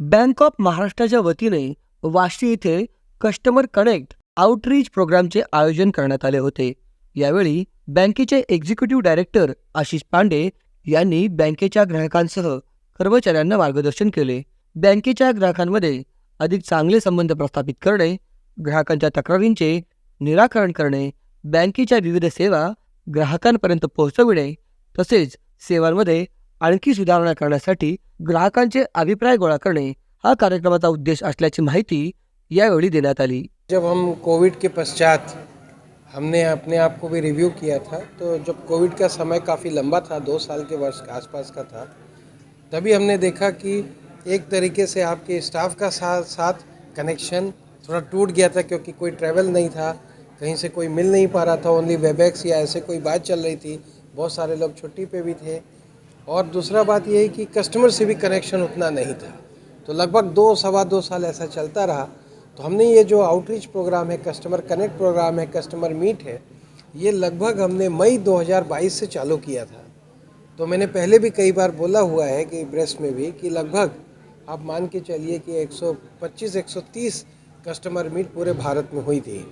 Bank of महाराष्ट्राच्या वतीने वाशी येथे कस्टमर कनेक्ट आउटरीच प्रोग्रामचे आयोजन करण्यात आले होते। यावेळी बँकेचे एक्झिक्युटिव्ह डायरेक्टर आशिष पांडे यांनी बँकेच्या ग्राहकांसह कर्मचाऱ्यांना मार्गदर्शन केले। बँकेच्या ग्राहकांमध्ये अधिक चांगले संबंध प्रस्थापित करणे, ग्राहकांच्या तक्रारींचे निराकरण करणे, बँकेच्या विविध सेवा ग्राहकांपर्यंत पोहोचविणे तसेच सेवांमध्ये आणखी सुधारणा करण्यासाठी ग्राहकांचे अभिप्राय गोळा करणे हा कार्यक्रमाचा उद्देश असल्याची माहिती यावेळी देण्यात आली। जब हम कोविड के पश्चात हमने अपने आप को भी रिव्यू किया था, तो जब कोविड का समय काफ़ी लंबा था, 2 साल के वर्ष के आसपास का था, तभी हमने देखा कि एक तरीके से आपके स्टाफ का साथ कनेक्शन थोड़ा टूट गया था, क्योंकि कोई ट्रैवल नहीं था, कहीं से कोई मिल नहीं पा रहा था, ओनली वेबएक्स या ऐसे कोई बात चल रही थी, बहुत सारे लोग छुट्टी पे भी थे। और दूसरा बात ये है कि कस्टमर से भी कनेक्शन उतना नहीं था, तो लगभग 2 सवा 2 साल ऐसा चलता रहा। तो हमने ये जो आउटरीच प्रोग्राम है, कस्टमर कनेक्ट प्रोग्राम है, कस्टमर मीट है, ये लगभग हमने मई 2022 से चालू किया था। तो मैंने पहले भी कई बार बोला हुआ है कि प्रेस में भी कि लगभग आप मान के चलिए कि 125-130 कस्टमर मीट पूरे भारत में हुई थी।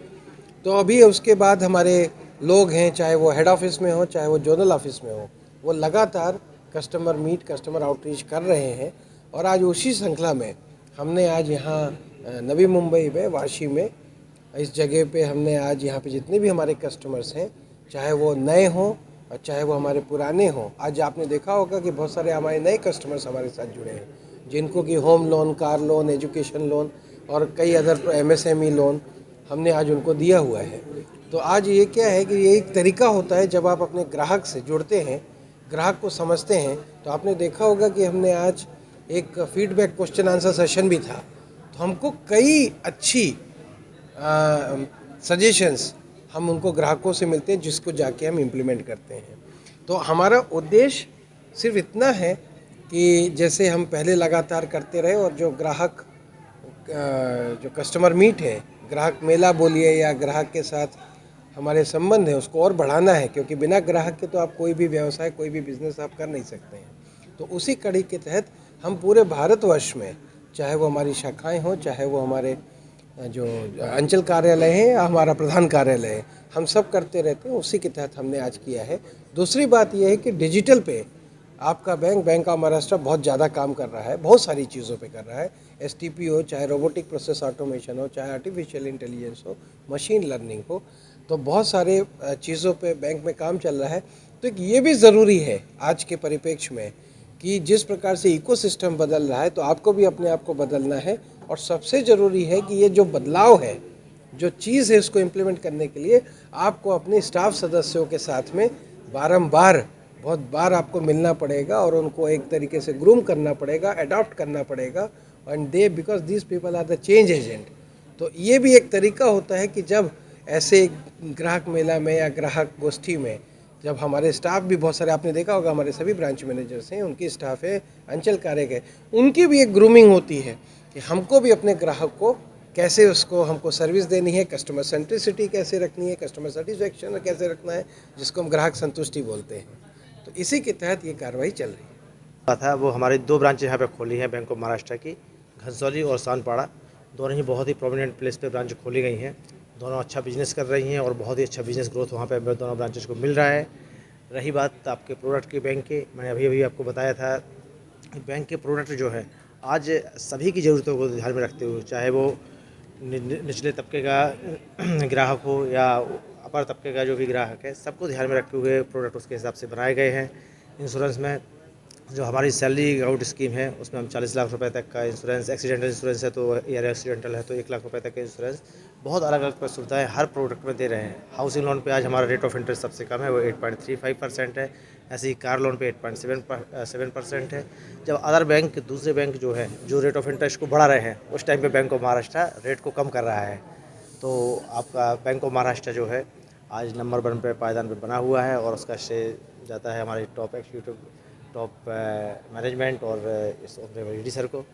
तो अभी उसके बाद हमारे लोग हैं, चाहे वो हेड ऑफिस में हो, चाहे वो जोनल ऑफिस में हो, वो लगातार कस्टमर मीट, कस्टमर आउटरीच कर रहे हैं। और आज उसी श्रृंखला में हमने आज यहाँ नवी मुंबई में वाशी में इस जगह पे हमने आज यहाँ पे जितने भी हमारे कस्टमर्स हैं, चाहे वो नए हों और चाहे वो हमारे पुराने हों, आज आपने देखा होगा कि बहुत सारे हमारे नए कस्टमर्स हमारे साथ जुड़े हैं, जिनको कि home loan, car loan, education loan और कई अदर MSME लोन हमने आज उनको दिया हुआ है। तो आज ये क्या है कि ये एक तरीका होता है, जब आप अपने ग्राहक से जुड़ते हैं, ग्राहक को समझते हैं। तो आपने देखा होगा कि हमने आज एक फीडबैक क्वेश्चन आंसर सेशन भी था, तो हमको कई अच्छी सजेशंस हम उनको ग्राहकों से मिलते हैं, जिसको जाके हम इम्प्लीमेंट करते हैं। तो हमारा उद्देश्य सिर्फ इतना है कि जैसे हम पहले लगातार करते रहे, और जो ग्राहक जो कस्टमर मीट है, ग्राहक मेला बोलिए या ग्राहक के साथ हमारे संबंध है, उसको और बढ़ाना है, क्योंकि बिना ग्राहक के तो आप कोई भी व्यवसाय, कोई भी बिजनेस आप कर नहीं सकते हैं। तो उसी कड़ी के तहत हम पूरे भारतवर्ष में, चाहे वो हमारी शाखाएं हों, चाहे वो हमारे जो अंचल कार्यालय है या हमारा प्रधान कार्यालय है, हम सब करते रहते हैं। उसी के तहत हमने आज किया है। दूसरी बात यह है कि डिजिटल पे आपका बैंक ऑफ महाराष्ट्र बहुत ज़्यादा काम कर रहा है, बहुत सारी चीज़ों पे कर रहा है। STP हो, चाहे रोबोटिक प्रोसेस ऑटोमेशन हो, चाहे आर्टिफिशियल इंटेलिजेंस हो, मशीन लर्निंग हो, तो बहुत सारे चीज़ों पे बैंक में काम चल रहा है। तो ये भी ज़रूरी है आज के परिप्रेक्ष्य में कि जिस प्रकार से इकोसिस्टम बदल रहा है, तो आपको भी अपने आप को बदलना है। और सबसे ज़रूरी है कि ये जो बदलाव है, जो चीज़ है, उसको इम्प्लीमेंट करने के लिए आपको अपने स्टाफ सदस्यों के साथ में बारंबार बहुत बार आपको मिलना पड़ेगा और उनको एक तरीके से ग्रूम करना पड़ेगा, अडॉप्ट करना पड़ेगा। And they because this people are the change agent. तो ये भी एक तरीका होता है कि जब ऐसे ग्राहक मेला में या ग्राहक गोष्ठी में जब हमारे स्टाफ भी बहुत सारे, आपने देखा होगा हमारे सभी ब्रांच मैनेजर्स हैं, उनकी स्टाफ है, अंचल कार्य है, उनकी भी एक ग्रूमिंग होती है कि हमको भी अपने ग्राहक को कैसे उसको हमको सर्विस देनी है, कस्टमर सेंट्रिसिटी कैसे रखनी है, कस्टमर सेटिस्फेक्शन कैसे रखना है, जिसको हम ग्राहक संतुष्टि बोलते हैं। तो इसी के तहत ये कार्रवाई चल रही है। था वो हमारी 2 ब्रांचें यहाँ पे खोली हैं बैंक ऑफ महाराष्ट्र की, घनसौली और सानपाड़ा। दोनों ही बहुत ही प्रोमिनेंट प्लेस पे ब्रांच खोली गई हैं। दोनों अच्छा बिजनेस कर रही हैं और बहुत ही अच्छा बिजनेस ग्रोथ वहाँ पे दोनों ब्रांचेस को मिल रहा है। रही बात आपके प्रोडक्ट के बैंक के, मैंने अभी आपको बताया था कि बैंक के प्रोडक्ट जो है आज सभी की ज़रूरतों को ध्यान में रखते हुए, चाहे वो निचले तबके का ग्राहक हो या अपर तबके का जो भी ग्राहक है, सबको ध्यान में रखते हुए प्रोडक्ट उसके हिसाब से बनाए गए हैं। इंश्योरेंस में जो हमारी सैलरी आउट स्कीम है, उसमें हम 40 लाख रुपए तक का इंश्योरेंस, एक्सीडेंटल इंश्योरेंस है तो एयर एक्सीडेंटल है तो 1 लाख रुपए तक का इंश्योरेंस, बहुत अलग अलग सुविधाएं हर प्रोडक्ट में दे रहे हैं। हाउसिंग लोन पे आज हमारा रेट ऑफ इंटरेस्ट सबसे कम है, वो 8.35% है। ऐसे ही कार लोन पे 8.7% है। जब अदर बैंक, दूसरे बैंक जो है, जो रेट ऑफ इंटरेस्ट को बढ़ा रहे हैं, उस टाइम पे बैंक ऑफ महाराष्ट्र रेट को कम कर रहा है। तो आपका बैंक ऑफ महाराष्ट्र जो है आज नंबर 1 पे पायदान पे बना हुआ है, और उसका श्रेय जाता है हमारे टॉप एक्जीक्यूटिव, टॉप मैनेजमेंट और इस डी सर को।